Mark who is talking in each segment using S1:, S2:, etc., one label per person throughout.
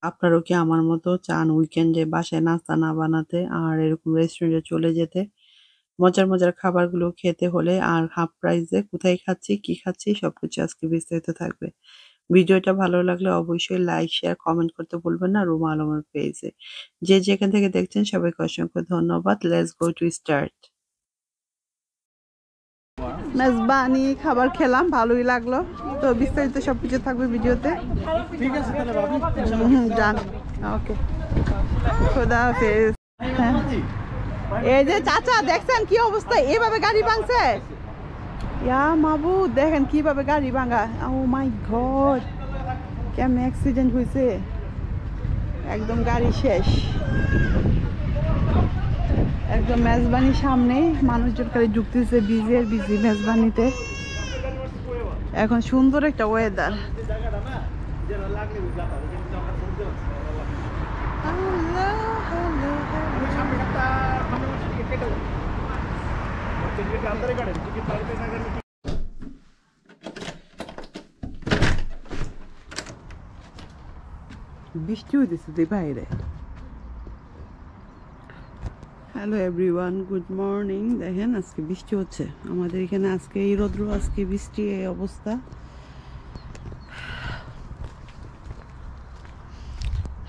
S1: আপনারাও কি আমার মতো চান উইকেন্ডে বাসায় নাস্তা না বানাতে আর এরকম রেস্টুরেন্টে চলে যেতে? মজার, মজার খাবারগুলো খেতে হলে আর হাফ প্রাইসে কোথায় খাচ্ছি, কি খাচ্ছি সবকিছু আজকে বিস্তারিত থাকবে। ভিডিওটা ভালো লাগলে অবশ্যই লাইক, শেয়ার, কমেন্ট করতে ভুলবেন না রুমা আলমের পেজে। যে যেখান থেকে দেখছেন সবাইকে অসংখ্য ধন্যবাদ। Let's go to start. Mezbani খাবার খেলাম, ভালোই লাগলো। তো বিস্তারিত সবকিছু থাকবে ভিডিওতে। ঠিক আছে তাহলে বাবু। যান। ওকে। খোদা হাফেজ। হ্যাঁ। এই যে চাচা দেখছেন কি অবস্থা, এভাবে গাড়ি ভাঙছে। ইয়া মাবুদ, দেখেন কিভাবে গাড়ি ভাঙা। ও মাই গড, কেমন অ্যাক্সিডেন্ট হয়েছে, একদম গাড়ি শেষ। একদম মেজবানির সামনে মানুষজন খালি ঢুকতেছে, বিজি মেজবানিতে। এখন সুন্দর একটা ওয়েদার। বৃষ্টি হইতেছে তুই বাইরে। Hello everyone, good morning. দেখেন আজকে বৃষ্টি হচ্ছে আমাদের এখানে, আজকে এই রৌদ্র, আজকে বৃষ্টি, এই অবস্থা।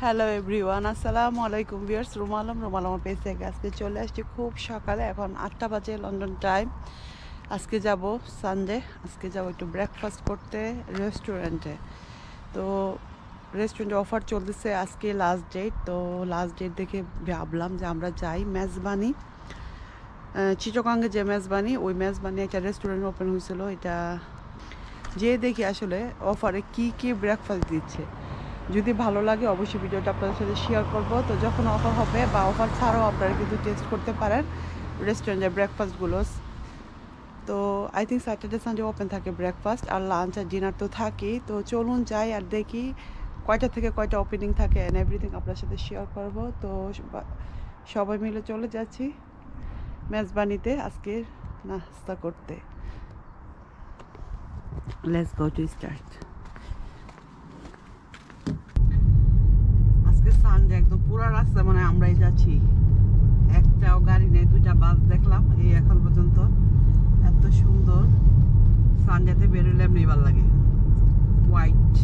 S1: হ্যালো এভরিওয়ান, আসসালামু আলাইকুম ভিউয়ার্স। রুমা আলম পেজ থেকে আজকে চলে আসছি খুব সকালে, এখন 8টা বাজে লন্ডন টাইম। আজকে যাব সানডে, আজকে যাব একটু ব্রেকফাস্ট করতে রেস্টুরেন্টে। তো রেস্টুরেন্টে অফার চলতেছে, আজকে লাস্ট ডেট। তো লাস্ট ডেট দেখে ভাবলাম যে আমরা যাই মেজবানি, চিটাগংয়ে যে মেজবানি, ওই মেজবানি একটা রেস্টুরেন্ট ওপেন হয়েছিল। এটা যে দেখি আসলে অফারে কি ব্রেকফাস্ট দিচ্ছে। যদি ভালো লাগে অবশ্যই ভিডিওটা আপনাদের সাথে শেয়ার করবো। তো যখন অফার হবে বা অফার ছাড়াও আপনারা কিন্তু টেস্ট করতে পারেন রেস্টুরেন্টের ব্রেকফাস্টগুলো। তো I think Saturday Sunday open থাকে ব্রেকফাস্ট, আর লাঞ্চ আর ডিনার তো থাকেই। তো চলুন যাই আর দেখি কয়টা থেকে কয়টা ওপেনিং থাকে অ্যান্ড এভরিথিং আপনার সাথে শেয়ার করব। তো সবাই মিলে চলে যাচ্ছি মেজবানিতে আজকে নাস্তা করতে। Let's go to start. আজকে সানডে, একদম পুরো রাস্তা মানে আমরাই যাচ্ছি, একটাও গাড়ি নেই। 2টা বাস দেখলাম এই এখন পর্যন্ত। এত সুন্দর, সানডেতে বেরোলে এমনি ভালো লাগে। হোয়াইট,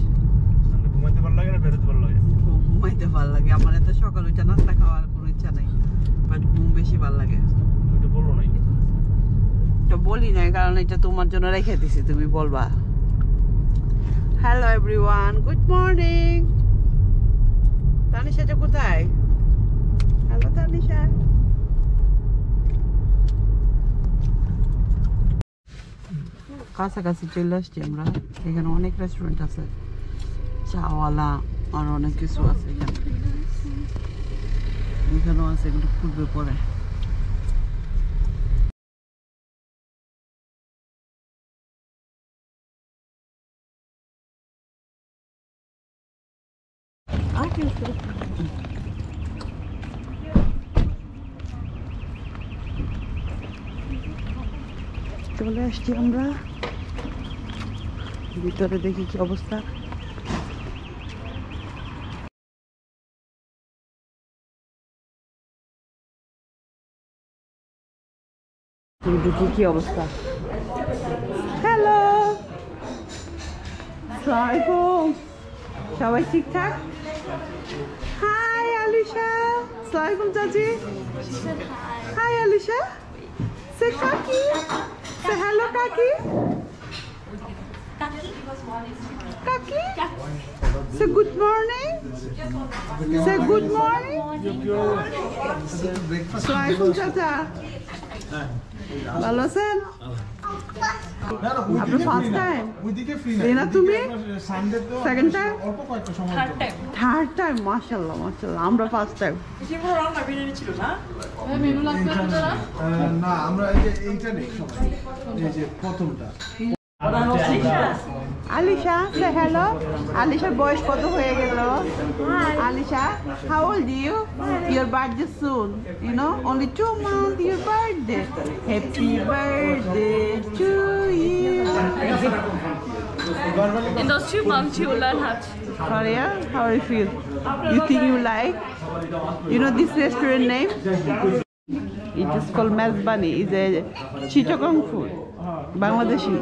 S1: ঘুমাইতে ভালো লাগে না বেরোতে ভালো লাগে? ঘুমাইতে ভালো লাগে আমার। এত সকাল উঠে নাস্তা খাওয়ার কোনো ইচ্ছা নাই, বাট ঘুম বেশি ভালো লাগে।
S2: এটা বলো নাই,
S1: এটা বলি নাই কারণ এটা তোমার জন্য রেখে দিছি, তুমি বলবা। Hello everyone, good morning. তানিশাটা কোথায়? হ্যালো তানিশা। কাছাকাছি চলে আসছি আমরা। এখানে অনেক রেস্টুরেন্ট আছে, চাওয়ালা আর অনেক কিছু আছে। এখানেও আছে, এগুলো খুলবে পরে। চলে আসছি আমরা ভিতরে, দেখি কি অবস্থা। দেখি কি অবস্থা। হ্যালো, আসসালামু আলাইকুম। সবাই ঠিকঠাক? হাই আলিশা। আসসালামু আলাইকুম চাচি। হাই আলিশা। সে কাকি, সে হ্যালো কাকি। Kaki? Say good morning. Say good morning. Assalamualaikum চাচা। ভালো আছেন? আপনার ফার্স্ট টাইম? রিনা তুমি? Second time? Third time? মাশাআল্লাহ মাশাআল্লাহ। আমরা ফার্স্ট টাইম। মেনু লাগবে না, আমরা এইটা নেই সবাই, এই যে প্রথমটা। Alisha, say hello. আলিশার বয়স কত হয়ে গেল? Alisha, how old are you? Your birthday soon, you know, only 2 months your birthday. Happy birthday to you.
S3: In those 2 months you will learn how to
S1: Faria, how do you feel? You think you like? You know this restaurant name? It's just called Mezbani. It's a Chittagong food, Bangladeshi.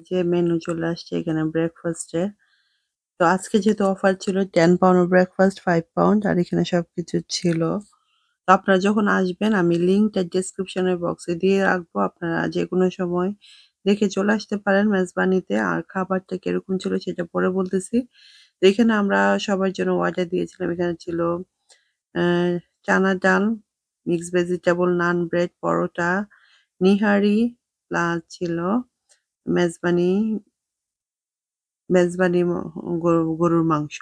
S1: যে menu চলে আসছে এখানে ব্রেকফাস্টে। তো আজকে যেহেতু offer ছিল 10 pound breakfast 5 pound আর এখানে সবকিছু ছিল। তো আপনারা যখন আসবেন আমি লিঙ্কটা ডেসক্রিপশনের বক্সে দিয়ে রাখবো। আপনারা যেকোনো সময় দেখে চলে আসতে পারেন মেজবানিতে। আর খাবারটা কিরকম ছিল সেটা পরে বলতেছি। তো এখানে আমরা সবার জন্য অর্ডার দিয়েছিলাম। এখানে ছিল অ্যা চানা ডাল, মিক্সড ভেজিটেবল, নান, ব্রেড, পরোটা, নিহারি প্লাস ছিল মেজবানি মেজবানি গরুর মাংস।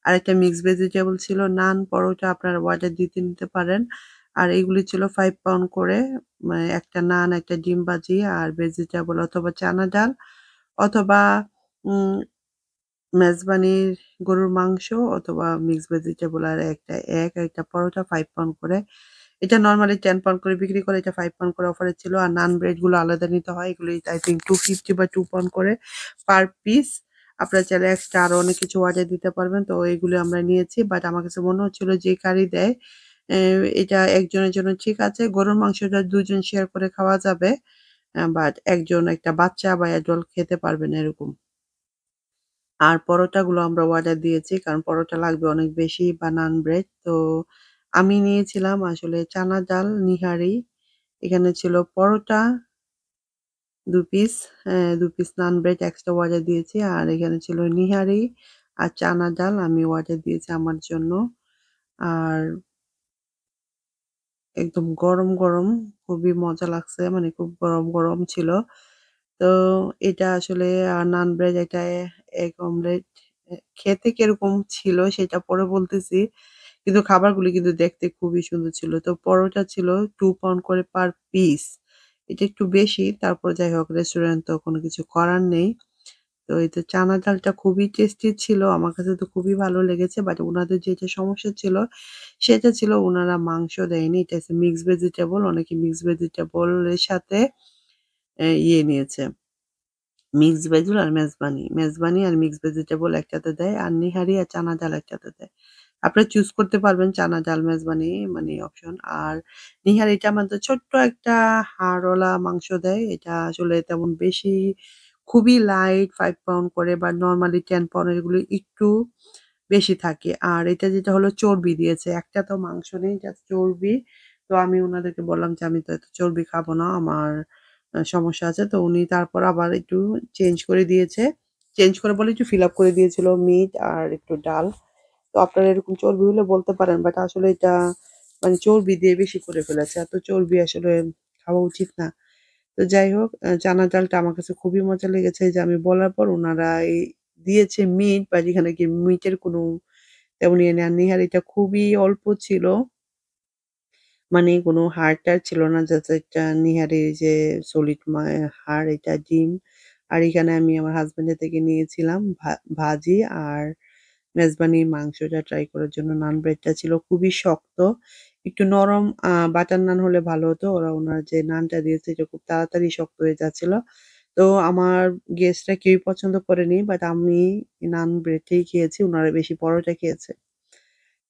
S1: আরেকটা মিক্সড ভেজিটেবল ছিল, নান, পরোটা আপনারা অর্ডার দিতে নিতে পারেন। আর এগুলি ছিল 5 পাউন্ড করে। মানে একটা নান, একটা ডিম ভাজি আর ভেজিটেবল অথবা চানা ডাল অথবা উম মেজবানির গরুর মাংস অথবা মিক্সড ভেজিটেবল আর একটা এগ, একটা পরোটা 5 পাউন্ড করে। এটা নরমালি 10 পাউন্ড করে বিক্রি করে। এটা 5 পাউন্ড করে অফারে ছিল। আর নান ব্রেড গুলো আলাদা নিতে হয়। এগুলি I think 250 বা 2 পাউন্ড করে পার পিস। আপনারা চাইলে এক্সট্রা আরো অনেক কিছু অর্ডার দিতে পারবেন। তো এগুলো আমরা নিয়েছি। বাট আমার কাছে মনে হচ্ছিল যে কারি দেয় এ এটা একজনের জন্য ঠিক আছে। গরুর মাংসটা ২ জন শেয়ার করে খাওয়া যাবে। বাট একজন একটা বাচ্চা বা অ্যাডাল্ট খেতে পারবে না এরকম। আর পরোটাগুলো আমরা অর্ডার দিয়েছি। কারণ পরোটা লাগবে অনেক বেশি বা নান ব্রেড। তো আমি নিয়েছিলাম আসলে চানা ডাল, নিহারি। এখানে ছিল পরোটা ২ পিস, ২ পিস নান ব্রেড এক্সট্রা অর্ডার দিয়েছি। আর এখানে ছিল নিহারি আর চানা ডাল আমি অর্ডার দিয়েছি আমার জন্য। আর একদম গরম, গরম খুবই মজা লাগছে। মানে খুব গরম, গরম ছিল। তো এটা আসলে নান ব্রেড একটা এগ অমলেট খেতে কিরকম ছিল সেটা পরে বলতেছি। কিন্তু খাবারগুলি কিন্তু দেখতে খুবই সুন্দর ছিল। তো পরোটা ছিল 2 পাউন্ড করে পার পিস। এটা একটু বেশি। তারপর যাই হোক রেস্টুরেন্ট তো কোনো কিছু করার নেই। তো এই তো চানা ডালটা খুবই টেস্টি ছিল। আমার কাছে তো খুবই ভালো লেগেছে। বাট উনাদের যেটা সমস্যা ছিল সেটা ছিল উনারা মাংস দেয়নি। এটা হচ্ছে মিক্সড ভেজিটেবল। অনেকে মিক্সড ভেজিটেবল এর সাথে ইয়ে নিয়েছে। মিক্সড ভেজুল আর মেজবানি। মেজবানি আর মিক্সড ভেজিটেবল একসাথে দেয়। আর নিহারি আর চানা ডাল একসাথে দেয়। আপনারা চুজ করতে পারবেন চানা ডাল, মেজবানি মানে অপশন। আর নিহারিটা মাত্র ছোট্ট একটা হাড়ওয়ালা মাংস দেয়। এটা আসলে তেমন বেশি খুবই লাইট 5 পাউন্ড করে বা নরমালি 10 পাউন্ড এগুলো একটু বেশি থাকে। আর এটা যেটা হলো চর্বি দিয়েছে। একটা তো মাংস নেই জাস্ট চর্বি। তো আমি উনাদেরকে বললাম যে, "আমি তো এত চর্বি খাবো না। আমার সমস্যা আছে।" তো উনি তারপর আবার একটু চেঞ্জ করে দিয়েছে। চেঞ্জ করে বলে একটু ফিল আপ করে দিয়েছিল মিট আর একটু ডাল। তো আপনারা এরকম চর্বি হলে বলতে পারেন। বাট আসলে এটা মানে চর্বি দিয়ে বেশি করে ফেলেছে। এত চর্বি আসলে খাওয়া উচিত না। তো যাই হোক চানা ডালটা আমার কাছে খুবই মজা লেগেছে যে আমি বলার পর উনারা দিয়েছে মিট বাট এখানে কি মিটের কোনো তেমন ইয়ে নেই। আর নেহারিটা খুবই অল্প ছিল। মানে কোনো হাড়-টাড় ছিল না। জাস্ট একটা নেহারির যে সলিড হাড় এটা ডিম। আর এখানে আমি আমার হাসব্যান্ডের থেকে নিয়েছিলাম ভাজি আর মেজবানির মাংসটা ট্রাই করার জন্য। নান ব্রেডটা ছিল খুবই শক্ত। একটু নরম বাটার নান হলে ভালো হতো। উনার যে নানটা দিয়েছে এটা খুব তাড়াতাড়ি শক্ত হয়ে যাচ্ছিল। তো আমার গেস্টরা কেউই পছন্দ করেনি। বাট আমি নান ব্রেডটাই খেয়েছি। উনারা বেশি পরোটা খেয়েছে।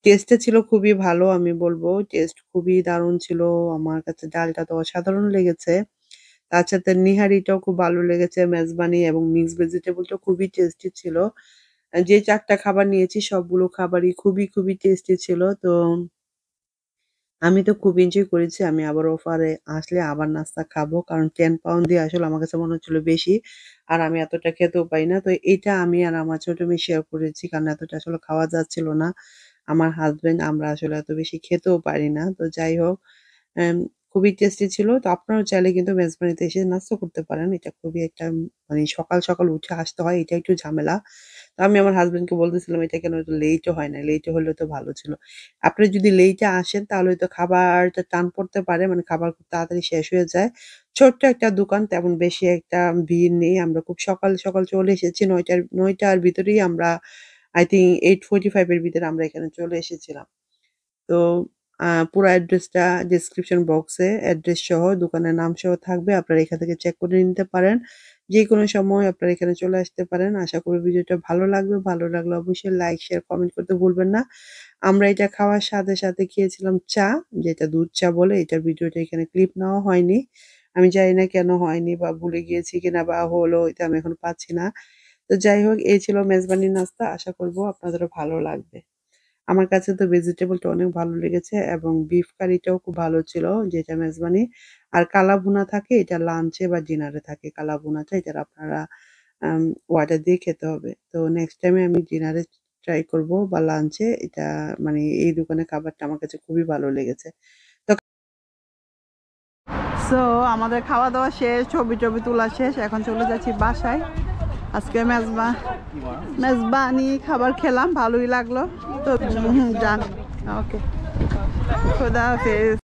S1: টেস্টটা ছিল খুবই ভালো আমি বলব। টেস্ট খুবই দারুণ ছিল। আমার কাছে ডালটা তো অসাধারণ লেগেছে। তার সাথে নিহারিটাও খুব ভালো লেগেছে। মেজবানি এবং মিক্সড ভেজিটেবলটাও খুবই টেস্টি ছিল। যে ৪ টা খাবার নিয়েছি সবগুলো খাবারই খুবই, খুবই টেস্টি ছিল। তো আমি তো খুব এনজয় করেছি। আমি আবার অফারে আসলে আবার নাস্তা খাবো। কারণ 10 পাউন্ড দিয়ে আসলে আমার কাছে মনে হচ্ছিল বেশি। আর আমি এতটা খেতেও পারি না। তো এটা আমি আর আমার ছোট মেয়ে শেয়ার করেছি। কারণ এতটা আসলে খাওয়া যাচ্ছিল না। আমার হাসব্যান্ড আমরা আসলে এত বেশি খেতেও পারি না। তো যাই হোক, এম খুবই টেস্টি ছিল। তো আপনারাও চাইলে কিন্তু মেজবানিতে এসে নাস্তা করতে পারেন। এটা খুবই একটা মানে সকাল, সকাল উঠে আসতে হয়, এটা একটু ঝামেলা। তো আমি আমার হাসব্যান্ডকে বলতেছিলাম, "এটা কেন এত লেটও হয় নাই। লেটে হলে তো ভালো ছিল।" আপনি যদি লেটে আসেন তাহলে হয়তো খাবারটা টান পড়তে পারে। মানে খাবার খুব তাড়াতাড়ি শেষ হয়ে যায়। ছোট্ট একটা দোকান, তেমন বেশি একটা ভিড় নেই। আমরা খুব সকাল, সকাল চলে এসেছি। ৯টার ভিতরেই আমরা I think 8:45 এর ভিতরে আমরা এখানে চলে এসেছিলাম। তো পুরা অ্যাড্রেসটা ডেসক্রিপশন বক্সে অ্যাড্রেস সহ দোকানের নাম সহ থাকবে। আপনারা এখান থেকে চেক করে নিতে পারেন। যেকোনো সময় আপনারা এখানে চলে আসতে পারেন। আশা করি ভিডিওটা ভালো লাগবে। ভালো লাগলে অবশ্যই লাইক, শেয়ার, কমেন্ট করতে ভুলবেন না। আমরা এটা খাওয়ার সাথে, সাথে খেয়েছিলাম চা, যেটা দুধ চা বলে। এটার ভিডিওটা এখানে ক্লিপ নেওয়া হয়নি। আমি জানি না কেন হয়নি বা ভুলে গিয়েছি কিনা বা হলো এটা আমি এখন পাচ্ছি না। তো যাই হোক, এই ছিল মেজবানির নাস্তা। আশা করব আপনাদেরও ভালো লাগবে। আমার কাছে তো ভেজিটেবলটা অনেক ভালো লেগেছে এবং বিফ কারিটাও খুব ভালো ছিল, যেটা মেজবানি। আর কালা ভুনা থাকে, এটা লাঞ্চে বা ডিনারে থাকে কালা ভুনাটা। এটার আপনারা অর্ডার দিয়ে খেতে হবে। তো নেক্সট টাইমে আমি ডিনারে ট্রাই করব বা লাঞ্চে। এটা মানে এই দোকানের খাবারটা আমার কাছে খুবই ভালো লেগেছে। তো সো আমাদের খাওয়া-দাওয়া শেষ, ছবি-টবি তোলা শেষ। এখন চলে যাচ্ছি বাসায়। আজকে মেজবানি খাবার খেলাম, ভালোই লাগলো। তো যান। ওকে। খোদা হাফেজ।